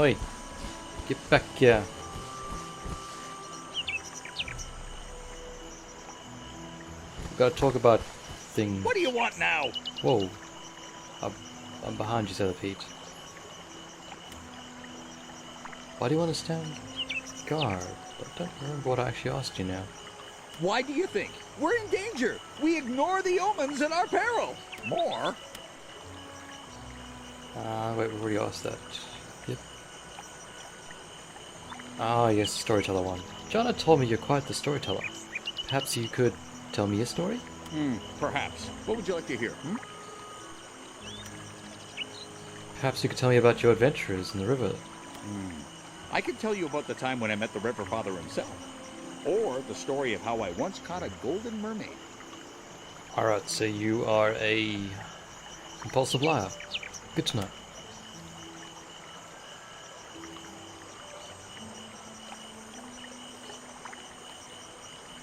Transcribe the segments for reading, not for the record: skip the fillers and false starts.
Oi! Get back here! We gotta talk about things. What do you want now? Whoa! I'm behind you, Pete. Why do you want to stand guard? I don't remember what I actually asked you now. Why do you think? We're in danger. We ignore the omens at our peril. More. Wait, we already asked that. Yep. Ah, yes, storyteller one. Jana told me you're quite the storyteller. Perhaps you could tell me a story? Perhaps. What would you like to hear? Perhaps you could tell me about your adventures in the river. I could tell you about the time when I met the River Father himself. Or the story of how I once caught a golden mermaid. Alright, so you are a compulsive liar. Good to know.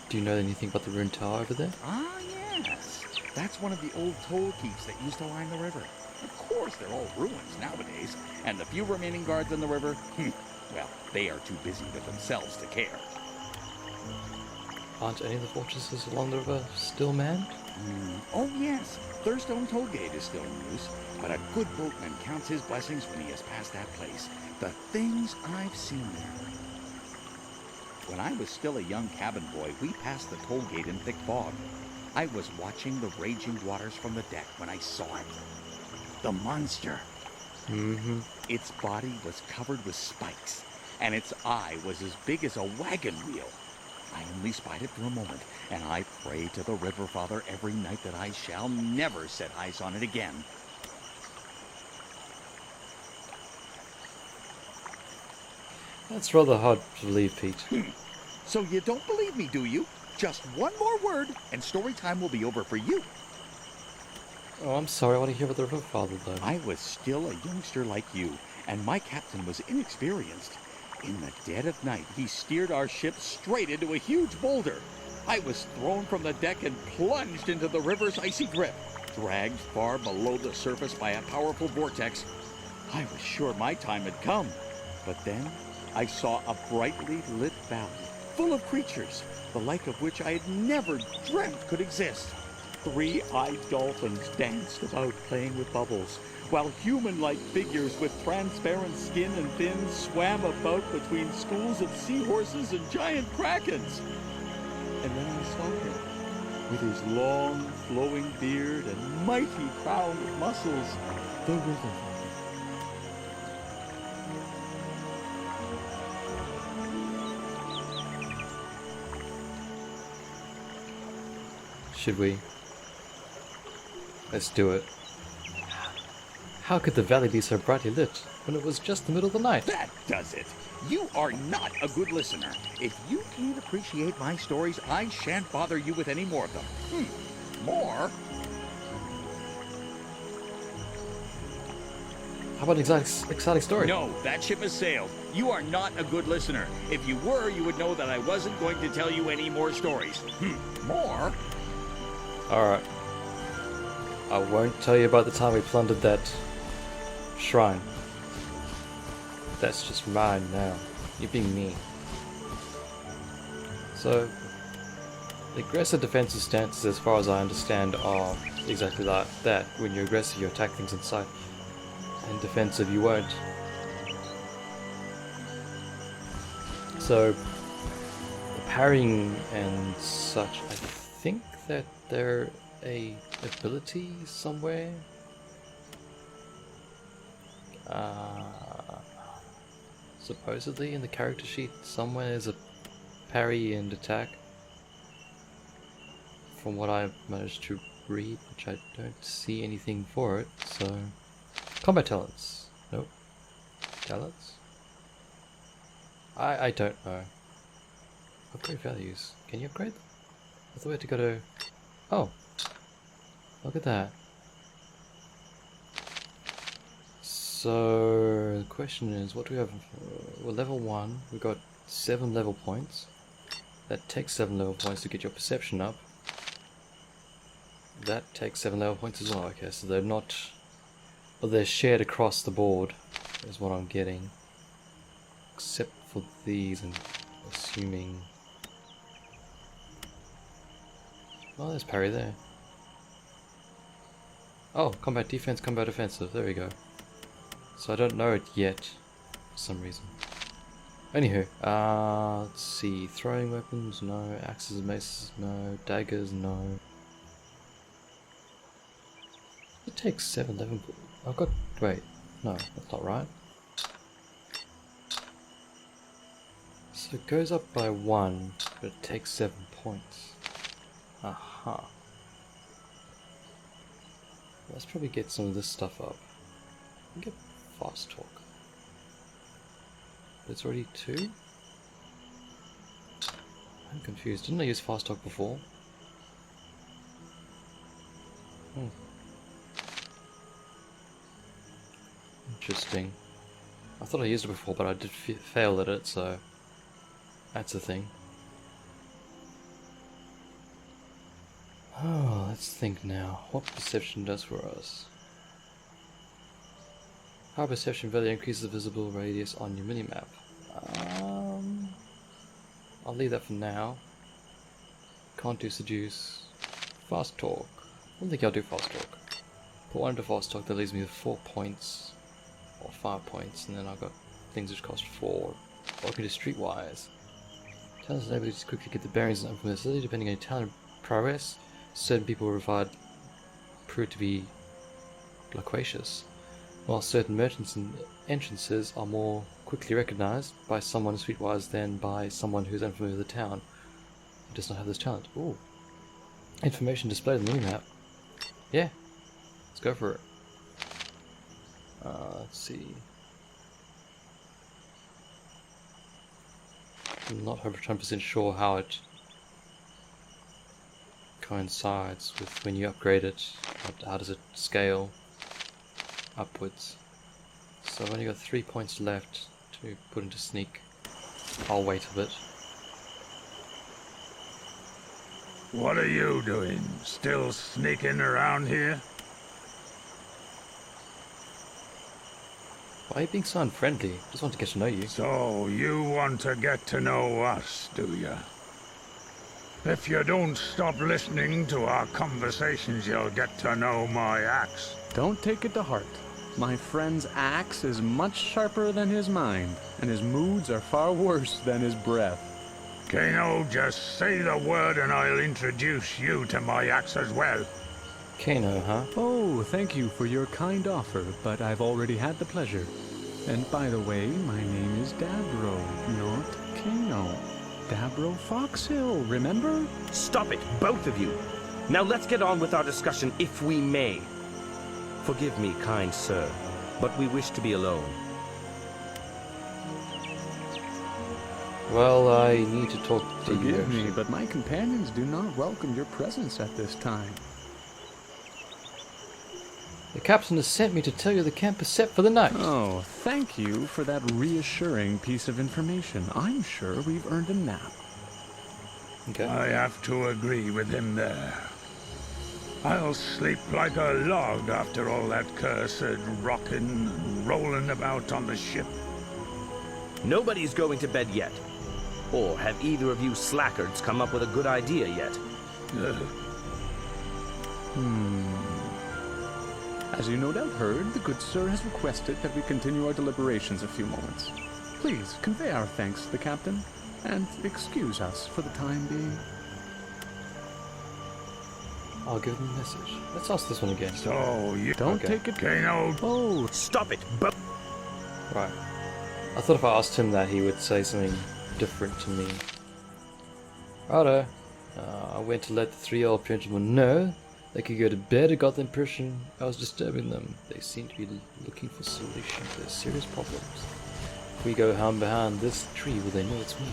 Do you know anything about the ruined tower over there? Ah, yes. That's one of the old toll keeps that used to line the river. Of course, they're all ruins nowadays. And the few remaining guards on the river, well, they are too busy with themselves to care. Aren't any of the fortresses along the river still manned? Oh, yes. Thurstone Tollgate is still in use, but a good boatman counts his blessings when he has passed that place. The things I've seen there. When I was still a young cabin boy, we passed the toll gate in thick fog. I was watching the raging waters from the deck when I saw it. The monster. Its body was covered with spikes, and its eye was as big as a wagon wheel. I only spied it for a moment, and I pray to the River Father every night that I shall never set eyes on it again. That's rather hard to believe, Pete. So you don't believe me, do you? Just one more word, and story time will be over for you. Oh, I'm sorry, I want to hear about the River Father, though. I was still a youngster like you, and my captain was inexperienced. In the dead of night, he steered our ship straight into a huge boulder. I was thrown from the deck and plunged into the river's icy grip, dragged far below the surface by a powerful vortex. I was sure my time had come, but then I saw a brightly lit valley, full of creatures, the like of which I had never dreamt could exist. Three-eyed dolphins danced about playing with bubbles, while human-like figures with transparent skin and fins swam about between schools of seahorses and giant krakens. And then I saw him, with his long, flowing beard and mighty crown of muscles, the River Father. Should we? Let's do it. How could the valley be so brightly lit when it was just the middle of the night? That does it. You are not a good listener. If you can't appreciate my stories, I shan't bother you with any more of them. More? How about an exciting story? No, that ship has sailed. You are not a good listener. If you were, you would know that I wasn't going to tell you any more stories. More? Alright. I won't tell you about the time we plundered that shrine. That's just mine now. You're being mean. So, the aggressive defensive stances, as far as I understand, are exactly like that. When you're aggressive, you attack things in sight. And defensive, you won't. So, the parrying and such, I think that they're a ability somewhere. Supposedly in the character sheet somewhere there's a parry and attack. From what I've managed to read, which I don't see anything for it, so... Combat talents. Nope. Talents? I don't know. Upgrade values. Can you upgrade them? I thought we had to go to... Oh! Look at that. So the question is, what do we have? Well, level 1, we got 7 level points. That takes 7 level points to get your perception up. That takes 7 level points as well. Okay, so they're not... Well, they're shared across the board, is what I'm getting. except for these, and assuming... Oh, there's parry there. Oh, combat defense, combat offensive, there we go. So I don't know it yet, for some reason. Anywho, let's see, throwing weapons, no, axes and maces, no, daggers, no. It takes 7 level. I've got, wait, no, that's not right. So it goes up by 1, but it takes 7 points. Aha. Let's probably get some of this stuff up. Get fast talk. It's already 2? I'm confused. Didn't I use fast talk before? Interesting. I thought I used it before, but I did fail at it, so that's the thing. Oh, let's think now. What perception does for us? How perception value increases the visible radius on your minimap. I'll leave that for now. Can't do seduce. Fast talk. I don't think I'll do fast talk. Put 1 into fast talk, that leaves me with 4 points. Or 5 points, and then I've got things which cost 4. Or I can do streetwise. Talents and ability to quickly get the bearings and unfamiliarity depending on your talent prowess. Certain people prove to be loquacious, while certain merchants and entrances are more quickly recognized by someone streetwise than by someone who's unfamiliar with the town who does not have this talent. Ooh. Information displayed on the minimap. Yeah, let's go for it. Let's see. I'm not 100% sure how it coincides with when you upgrade it. How does it scale upwards? So I've only got 3 points left to put into sneak. I'll wait a bit. What are you doing? Still sneaking around here? Why are you being so unfriendly? Just want to get to know you. So, you want to get to know us, do you? If you don't stop listening to our conversations, you'll get to know my axe. Don't take it to heart. My friend's axe is much sharper than his mind, and his moods are far worse than his breath. Kano, just say the word and I'll introduce you to my axe as well. Kano, huh? Oh, thank you for your kind offer, but I've already had the pleasure. And by the way, my name is Dabro, not Kano. Dabro Foxhill, remember? Stop it, both of you. Now let's get on with our discussion, if we may. Forgive me, kind sir, but we wish to be alone. Well, I need to talk to you. Forgive me, but my companions do not welcome your presence at this time. The captain has sent me to tell you the camp is set for the night. Oh, thank you for that reassuring piece of information. I'm sure we've earned a nap. Okay. I have to agree with him there. I'll sleep like a log after all that cursed rocking and rolling about on the ship. Nobody's going to bed yet. Or have either of you slackards come up with a good idea yet? As you no doubt heard, the good sir has requested that we continue our deliberations a few moments. Please convey our thanks to the captain, and excuse us for the time being. I'll give him a message. Let's ask this one again. So you Don't take it... Kano. Oh, Stop it, both! Right. I thought if I asked him that, he would say something different to me. Righto. I went to let the 3 old gentlemen know they could go to bed. I got the impression I was disturbing them. They seem to be looking for solutions to their serious problems. If we go home behind this tree, will they know it's me?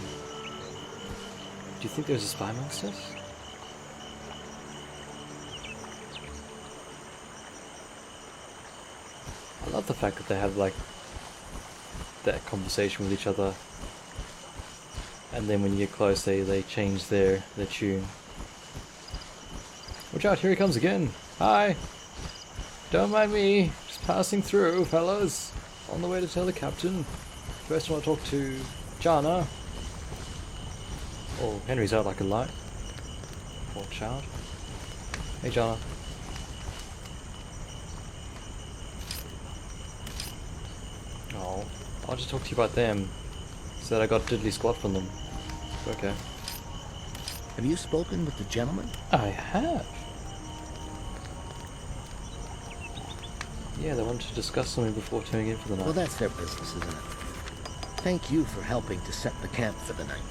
Do you think there's a spy amongst us? I love the fact that they have like that conversation with each other, and then when you get close they change their tune. Watch out, here he comes again. Hi. Don't mind me, just passing through, fellas. On the way to tell the captain. First I want to talk to Jana. Oh, Henry's out like a light. Poor child. Hey Jana. Oh, I'll just talk to you about them. Said I got diddly squat from them. Okay. Have you spoken with the gentleman? I have. Yeah, they wanted to discuss something before turning in for the night. Well, that's their business, isn't it? Thank you for helping to set the camp for the night.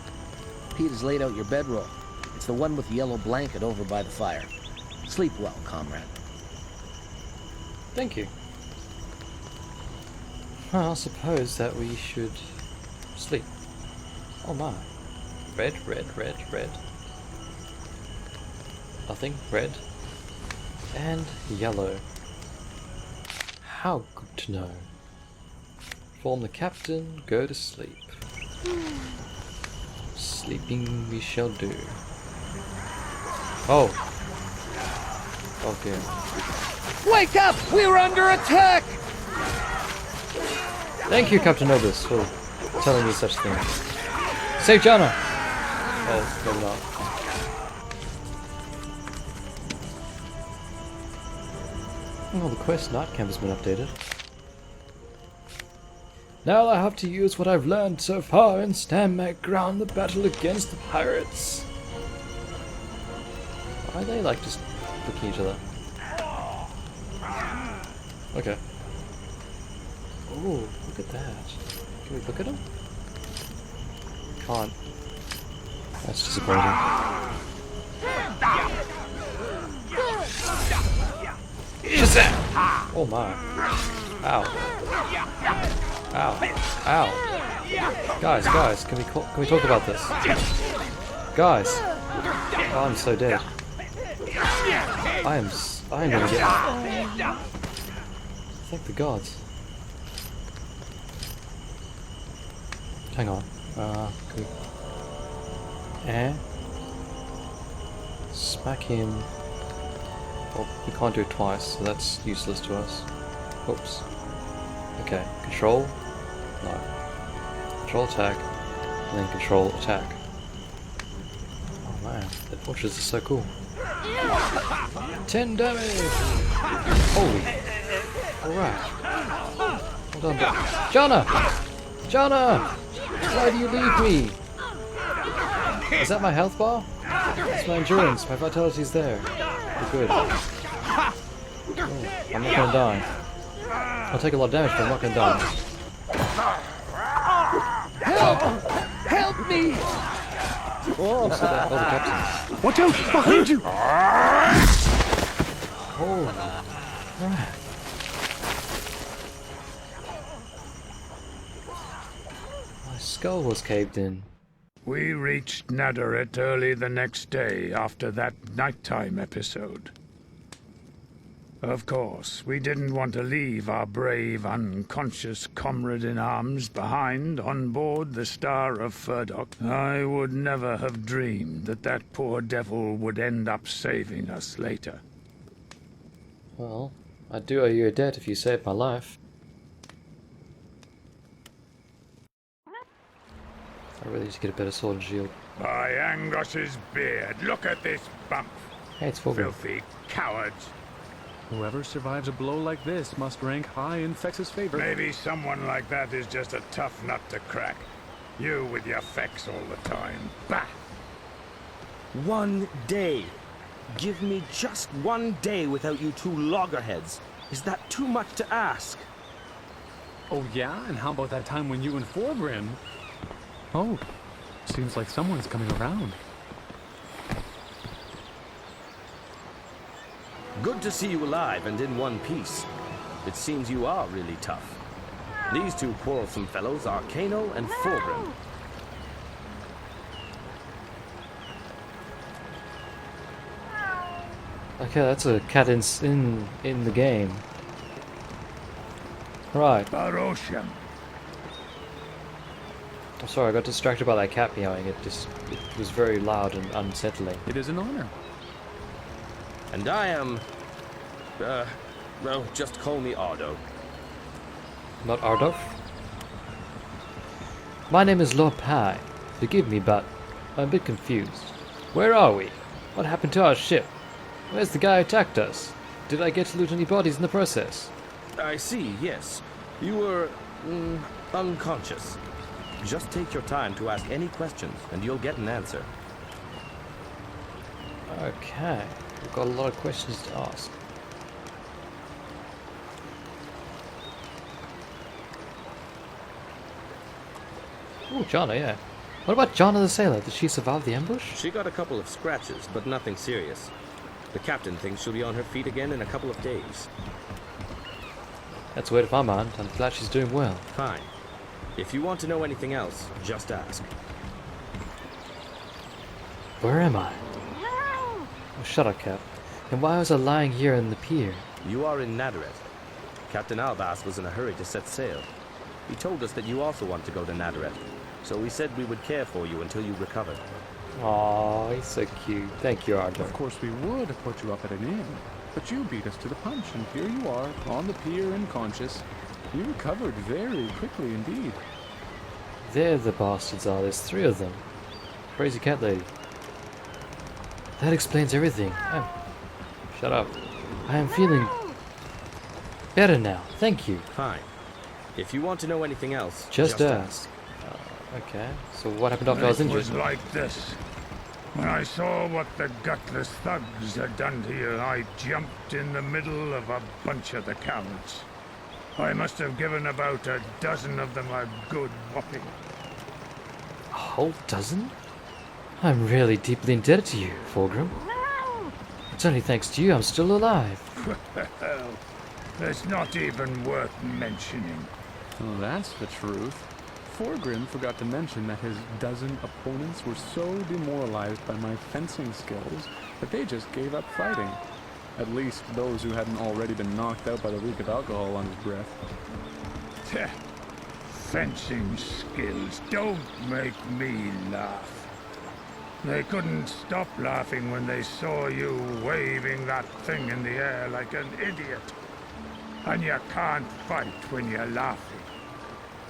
Pete has laid out your bedroll. It's the one with the yellow blanket over by the fire. Sleep well, comrade. Thank you. Well, I suppose that we should sleep. Oh my. Red, red, red, red. Nothing. Red. And yellow. How good to know. Inform the captain, go to sleep. Sleeping we shall do. Oh. Oh dear. Wake up! We're under attack! Thank you, Captain Obus, for telling me such things. Save Jana! Oh, maybe not. Oh, the quest night camp has been updated. Now I have to use what I've learned so far and stand my ground in the battle against the pirates. Why are they like just looking at each other? Okay. Ooh, look at that. Can we look at them? Can't. That's disappointing. Oh my. Ow. Ow. Ow. Guys, can we talk about this? Guys. Oh, I'm so dead. I am gonna get... Thank the gods. Hang on. Can we... Smack him. Well, we can't do it twice, so that's useless to us. Oops. Okay, control. No. Control attack. And then control attack. Oh man, the fortress is so cool. 10 damage! Holy. Alright. Well done, Jana! Jana! Why do you leave me? Is that my health bar? It's my endurance. My vitality's there. We're good. Oh, I'm not gonna die. I'll take a lot of damage, but I'm not gonna die. Help! Help me! Oh, so that the captain. Watch out! Behind you! Oh, right. My skull was caved in. We reached Nadaret early the next day after that nighttime episode. Of course, we didn't want to leave our brave, unconscious comrade-in-arms behind on board the Star of Furdock. I would never have dreamed that that poor devil would end up saving us later. Well, I do owe you a debt if you saved my life. I really need to get a better sword and shield. By Angos's beard, look at this bump! Hey, it's Fulgrim. Filthy cowards! Whoever survives a blow like this must rank high in Fex's favor. Maybe someone like that is just a tough nut to crack. You with your Fex all the time. Bah! 1 day. Give me just 1 day without you two loggerheads. Is that too much to ask? Oh yeah? And how about that time when you and Fulgrim... Oh, seems like someone's coming around. Good to see you alive and in one piece. It seems you are really tough. These two quarrelsome fellows are Kano and Fulgrim. Okay, that's a cadence in the game. Right. Barosham. I'm sorry, I got distracted by that cat meowing. It was very loud and unsettling. It is an honor. And I am... well, just call me Ardo. Not Ardov? My name is Lord Pai. Forgive me, but I'm a bit confused. Where are we? What happened to our ship? Where's the guy who attacked us? Did I get to loot any bodies in the process? I see, yes. You were unconscious. Just take your time to ask any questions, and you'll get an answer. Okay, we've got a lot of questions to ask. Oh, Jana, yeah. What about Jana the sailor? Did she survive the ambush? She got a couple of scratches, but nothing serious. The captain thinks she'll be on her feet again in a couple of days. That's weird if I'm on. I'm glad she's doing well. Fine. If you want to know anything else, just ask. Where am I? Oh, shut up, Cap. And why was I lying here in the pier? You are in Nadaret. Captain Albas was in a hurry to set sail. He told us that you also want to go to Nadaret, so we said we would care for you until you recovered. Aw, he's so cute. Thank you, Arthur. Of course we would have put you up at an inn, but you beat us to the punch, and here you are, on the pier and conscious. You recovered very quickly indeed. There the bastards are. There's 3 of them. Crazy cat lady. That explains everything. Shut up. I am feeling better now. Thank you. Fine. If you want to know anything else, Just ask. Okay. So what happened after I was It injured? was like this. When I saw what the gutless thugs had done to you, I jumped in the middle of a bunch of the cowards. I must have given about a dozen of them a good whopping. A whole dozen? I'm really deeply indebted to you, Fulgrim. It's only thanks to you I'm still alive. Well, it's not even worth mentioning. Well, that's the truth. Forgrim forgot to mention that his dozen opponents were so demoralized by my fencing skills that they just gave up fighting. At least those who hadn't already been knocked out by the reek of alcohol on his breath. Tch, fencing skills don't make me laugh. They couldn't stop laughing when they saw you waving that thing in the air like an idiot. And you can't fight when you're laughing.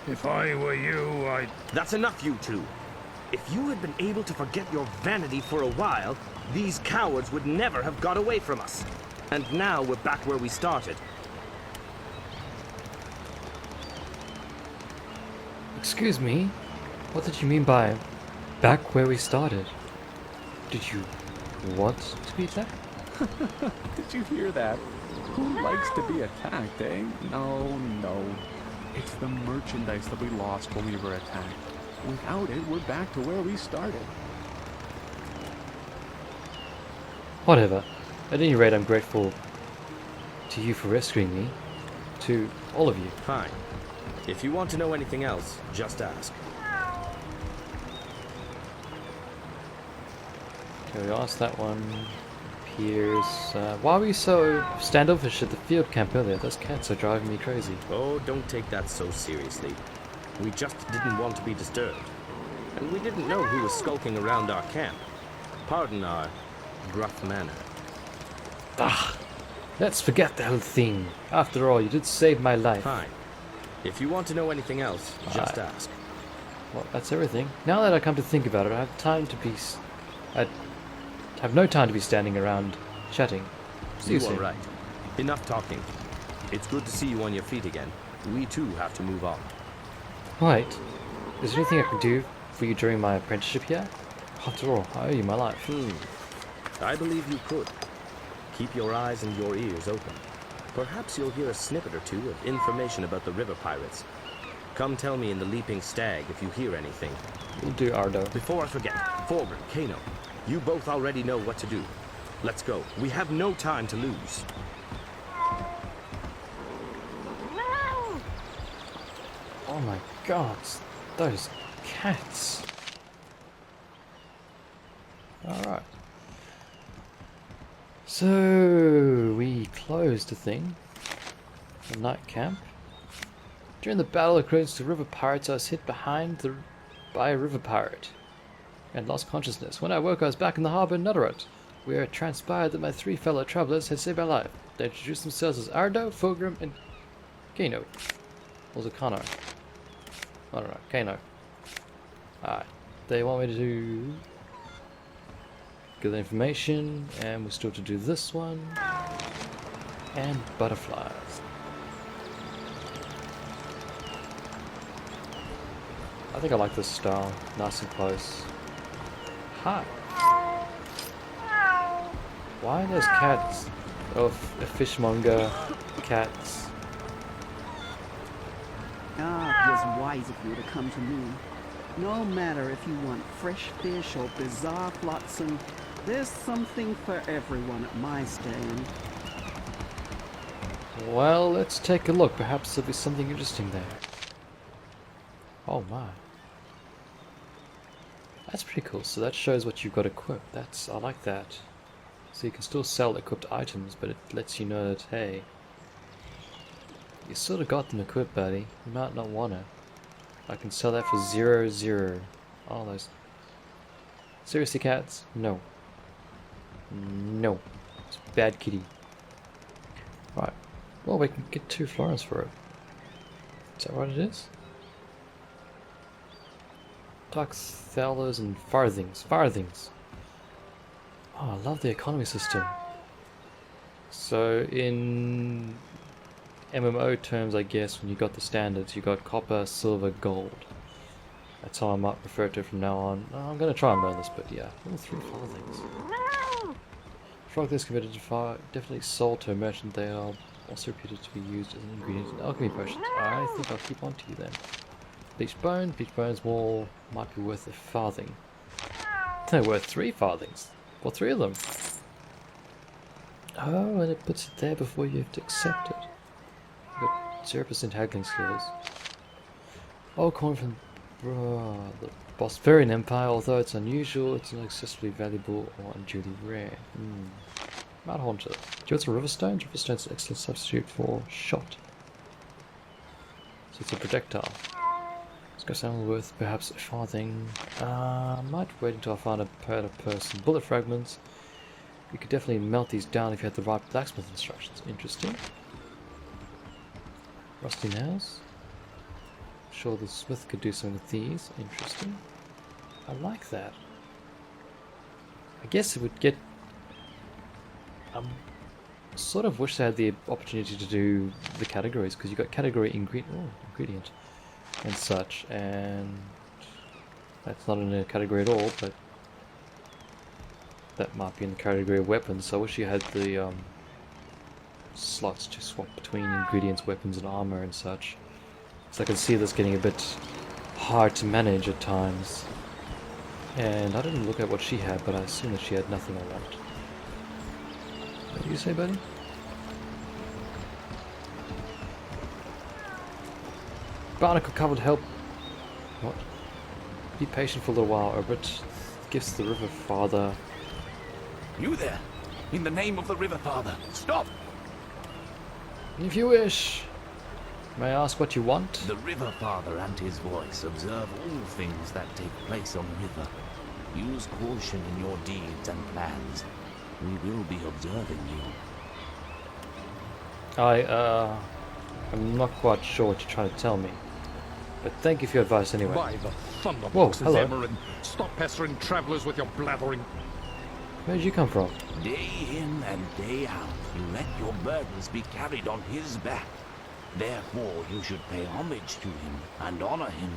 If I were you, I'd... That's enough, you two. If you had been able to forget your vanity for a while, these cowards would never have got away from us. And now we're back where we started. Excuse me? What did you mean by back where we started? Did you want to be attacked? Did you hear that? Who likes to be attacked, eh? No, no. It's the merchandise that we lost when we were attacked. Without it, we're back to where we started. Whatever. At any rate, I'm grateful to you for rescuing me. To all of you. Fine. If you want to know anything else, just ask. Okay, we asked that one. Pierce. Why were you so standoffish at the field camp earlier? Those cats are driving me crazy. Oh, don't take that so seriously. We just didn't want to be disturbed. And we didn't know who was skulking around our camp. Pardon our gruff manner. Ah! Let's forget the whole thing. After all, you did save my life. Fine. If you want to know anything else, just ask. Well, that's everything. Now that I come to think about it, I have time to be... I have no time to be standing around chatting. See you You are soon. right. Enough talking. It's good to see you on your feet again. We too have to move on. Wait. Is there anything I can do for you during my apprenticeship here? After all, I owe you my life. I believe you could. Keep your eyes and your ears open. Perhaps you'll hear a snippet or two of information about the river pirates. Come tell me in the Leaping Stag if you hear anything. Will do, Ardo. Before I forget, Fulgrim, Kano, you both already know what to do. Let's go. We have no time to lose. Oh my god, those cats. Alright. So, we closed the thing. The night camp. During the battle against the river pirates, I was hit behind by a river pirate and lost consciousness. When I woke, I was back in the harbour in Nutterot, where it transpired that my 3 fellow travellers had saved my life. They introduced themselves as Ardo, Fulgrim, and Kano. Or was it Kano? I don't know, Kano. Alright, they want me to do... get the information, and we're still to do this one. And butterflies. I think I like this style, nice and close. Hi. Why are those cats? Oh, a fishmonger, cats. Ah, it was wise of you to come to me. No matter if you want fresh fish or bizarre flotsam, there's something for everyone at my stand. Well, let's take a look. Perhaps there'll be something interesting there. Oh my. That's pretty cool. So that shows what you've got equipped. I like that. So you can still sell equipped items, but it lets you know that, hey, you sort of got them equipped, buddy. You might not want to. I can sell that for 0. Oh, those. Seriously, cats? No. No. It's a bad kitty. Right. Well, we can get 2 florins for it. Is that what it is? Ducks, thalers, and farthings. Farthings! Oh, I love the economy system. So, in MMO terms, I guess, when you got the standards, you got copper, silver, gold. That's how I might refer to it from now on. I'm going to try and learn this, but yeah. All 3 farthings. Frog this committed to fire, definitely sold to a merchant. They are also reputed to be used as an ingredient in alchemy potions. I think I'll keep on to you then. Bleached bones more might be worth a farthing. They're worth 3 farthings. Well, 3 of them. Oh, and it puts it there before you have to accept it. You've got 0% haggling skills. Oh, coin from the Bosphorian Empire. Although it's unusual, it's not excessively valuable or unduly rare. Mud Haunter. Do you want some Riverstones? Riverstone's an excellent substitute for shot. So it's a projectile. Let's go something worth perhaps a farthing. Might wait until I find a better person. Bullet fragments. You could definitely melt these down if you had the right blacksmith instructions. Interesting. Rusty nails. Sure, the smith could do something with these. Interesting. I like that. I guess it would get... sort of wish they had the opportunity to do the categories, because you got category ingredient and such, and that's not in a category at all, but that might be in the category of weapons. So I wish you had the slots to swap between ingredients, weapons, and armor and such. So I can see this getting a bit hard to manage at times. And I didn't look at what she had, but I assume that she had nothing on that. What do you say, buddy? Barnacle covered help. What? Be patient for a little while, Herbert. Gifts the River Father. You there! In the name of the River Father, stop! If you wish. May I ask what you want? The River Father and his voice observe all things that take place on the river. Use caution in your deeds and plans. We will be observing you. I'm not quite sure what you're trying to tell me. But thank you for your advice anyway. By the thunder Whoa, boxes, hello. Emerin, stop pestering travelers with your blathering. Where did you come from? Day in and day out, you let your burdens be carried on his back. Therefore, you should pay homage to him and honor him.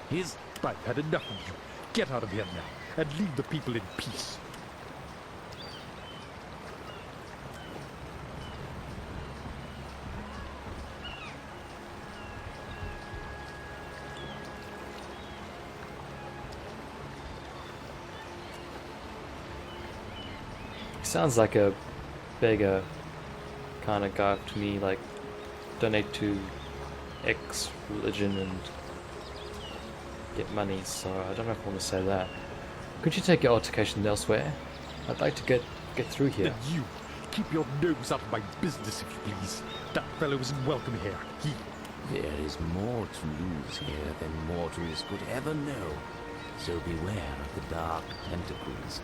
His... I've had enough of you. Get out of here now, and leave the people in peace. Sounds like a beggar kind of guy to me, like donate to X religion and get money, so I don't know if I want to say that. Could you take your altercation elsewhere? I'd like to get through here. Then you, keep your nose out of my business if you please. That fellow isn't welcome here. There is more to lose here than mortals could ever know. So beware of the dark tentacles.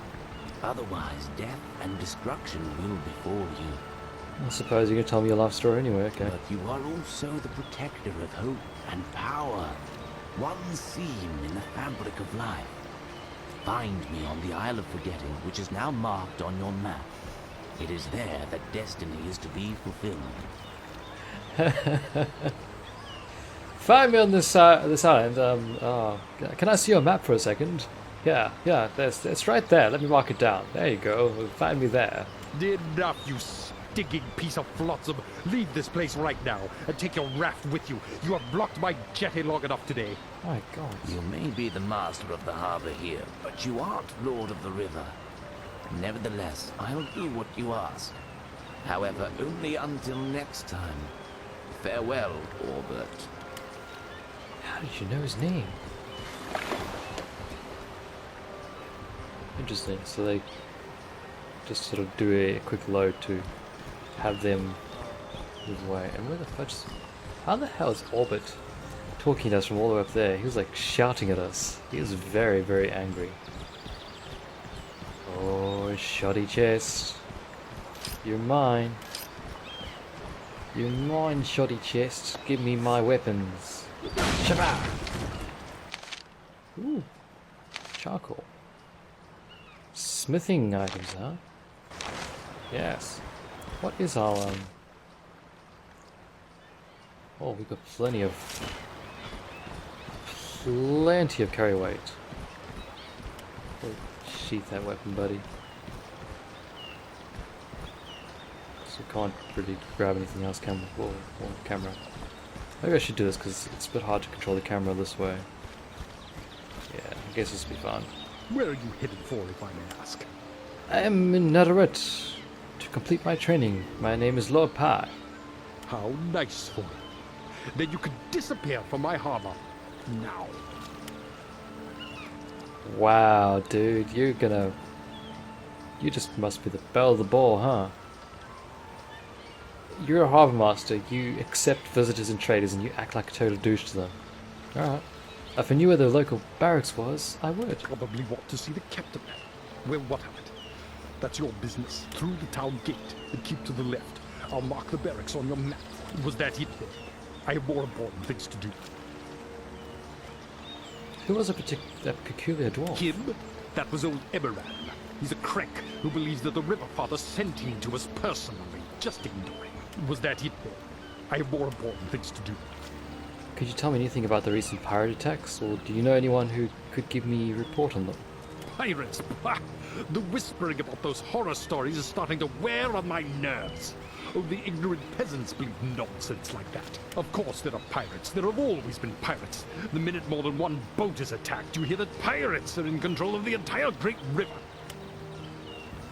Otherwise, death and destruction will befall you. I suppose you can tell me your life story anyway, okay. But you are also the protector of hope and power. one seam in the fabric of life. Find me on the Isle of Forgetting, which is now marked on your map. It is there that destiny is to be fulfilled. Find me on this island. Can I see your map for a second? Yeah, it's right there. Let me mark it down. There you go. Find me there. Enough, you stinking piece of flotsam. Leave this place right now and take your raft with you. You have blocked my jetty long enough today. My God. You may be the master of the harbor here, but you aren't lord of the river. Nevertheless, I'll do what you ask. However, only until next time. Farewell, Orbert. How did you know his name? Interesting. So they just sort of do a quick load to have them move away. And where the fudge? How the hell is Orbit talking to us from all the way up there? He was like shouting at us. He was very, very angry. Oh, shoddy chest. You're mine. You're mine, shoddy chest. Give me my weapons. Shabba! Ooh. Charcoal. Smithing items, huh? Yes. What is our, Oh, we've got plenty of carry weight. Oh, sheath that weapon, buddy. So can't really grab anything else camera or camera. Maybe I should do this because it's a bit hard to control the camera this way. Yeah, I guess this will be fun. Where are you headed for, if I may ask? I am in Netherite to complete my training. My name is Lord Pi. How nice for you. Then you could disappear from my harbor. Now. Wow, dude, you just must be the belle of the ball, huh? You're a harbour master, you accept visitors and traders and you act like a total douche to them. Alright. If I knew where the local barracks was, I would. Probably want to see the captain. Well, what of it? That's your business. Through the town gate and keep to the left. I'll mark the barracks on your map. Was that it then? I have more important things to do. Who was that peculiar dwarf? Him? That was old Eberron. He's a crank who believes that the River Father sent him to us personally. Just ignore him. Was that it then? I have more important things to do. Could you tell me anything about the recent pirate attacks, or do you know anyone who could give me a report on them? Pirates? Bah! The whispering about those horror stories is starting to wear on my nerves. Only ignorant peasants believe nonsense like that. Of course there are pirates. There have always been pirates. The minute more than one boat is attacked, you hear that pirates are in control of the entire Great River.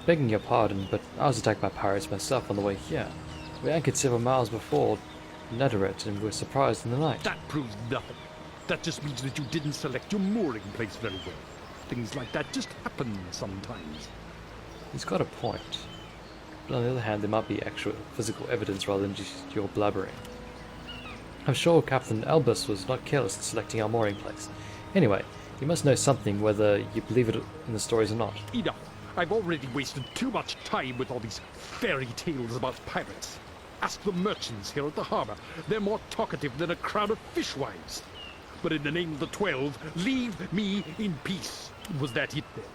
Begging your pardon, but I was attacked by pirates myself on the way here. We anchored several miles before Netherite and were surprised in the night. That proves nothing. That just means that you didn't select your mooring place very well. Things like that just happen sometimes. He's got a point. But on the other hand, there might be actual physical evidence rather than just your blubbering. I'm sure Captain Albus was not careless in selecting our mooring place. Anyway, you must know something whether you believe it in the stories or not. Enough. I've already wasted too much time with all these fairy tales about pirates. Ask the merchants here at the harbor. They're more talkative than a crowd of fishwives. But in the name of the 12, leave me in peace. Was that it then?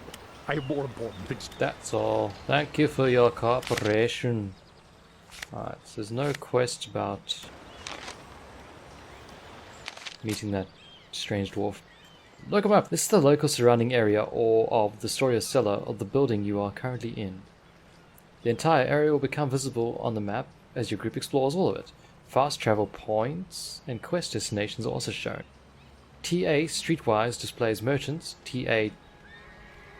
I have more important things to do. That's all. Thank you for your cooperation. Alright, so there's no quest about meeting that strange dwarf. Look him up. This is the local surrounding area or of the story or cellar of the building you are currently in. The entire area will become visible on the map as your group explores all of it. Fast travel points and quest destinations are also shown. TA Streetwise displays merchants. TA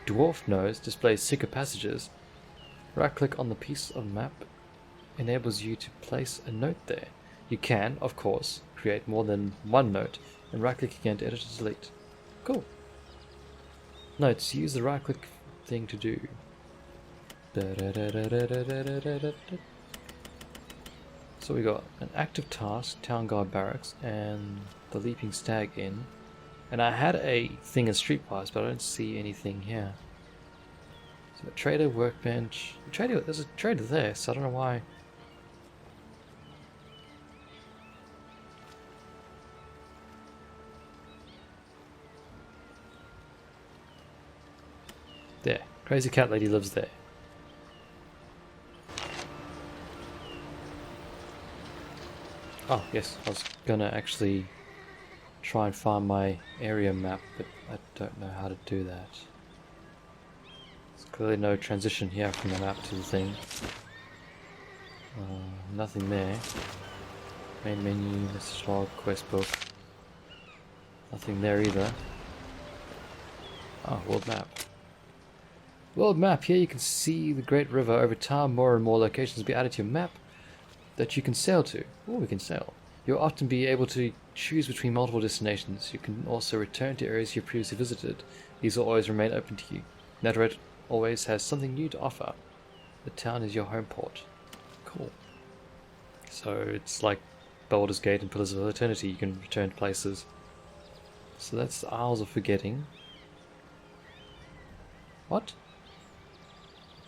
Dwarf Nose displays secret passages. Right click on the piece of map enables you to place a note there. You can, of course, create more than one note and right click again to edit or delete. Cool. Notes, use the right click thing to do. So we got an active task, Town Guard Barracks, and the Leaping Stag Inn. And I had a thing in Streetwise, but I don't see anything here. So a trader, workbench. There's a trader there, so I don't know why. Crazy cat lady lives there. Oh, yes, I was gonna actually try and find my area map, but I don't know how to do that. There's clearly no transition here from the map to the thing. Nothing there. Main menu, message log, quest book. Nothing there either. Oh, world map. World map, here you can see the Great River. Over time, more and more locations will be added to your map that you can sail to. Oh, we can sail. You'll often be able to choose between multiple destinations. You can also return to areas you've previously visited. These will always remain open to you. Netherite always has something new to offer. The town is your home port. Cool. So it's like Baldur's Gate and Pillars of Eternity. You can return to places. So that's the Isles of Forgetting. What?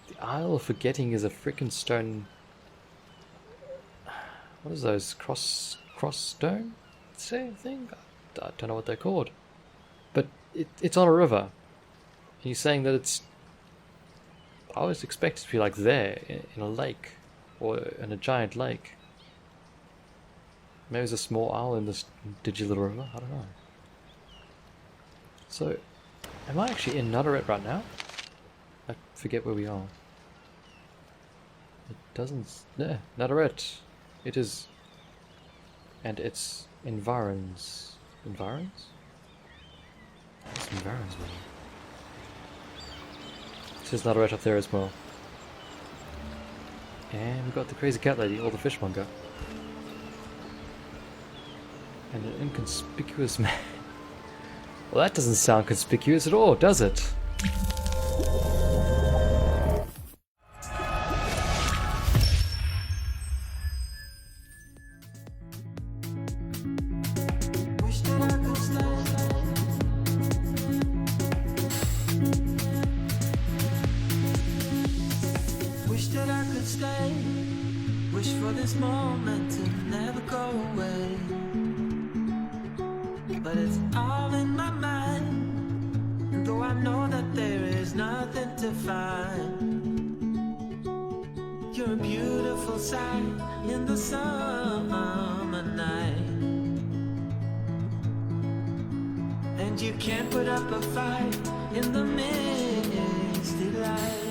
The Isle of Forgetting is a frickin' stone... What is those? Cross stone? Same thing? I don't know what they're called. But it's on a river. And you're saying that it's... I always expect it to be like there, in a lake. Or in a giant lake. Maybe there's a small isle in this dingy little river? I don't know. So, am I actually in Netherite right now? I forget where we are. It doesn't... Yeah, Netherite. It is... And it's environs... Environs? It's environs, man. There's Netherite up there as well. And we've got the crazy cat lady, or the fishmonger. And an inconspicuous man. Well, that doesn't sound conspicuous at all, does it? Wish that I could stay. Wish for this moment to never go away. But it's all in my mind. And though I know that there is nothing to find, you're a beautiful sight in the summer night. And you can't put up a fight in the misty light.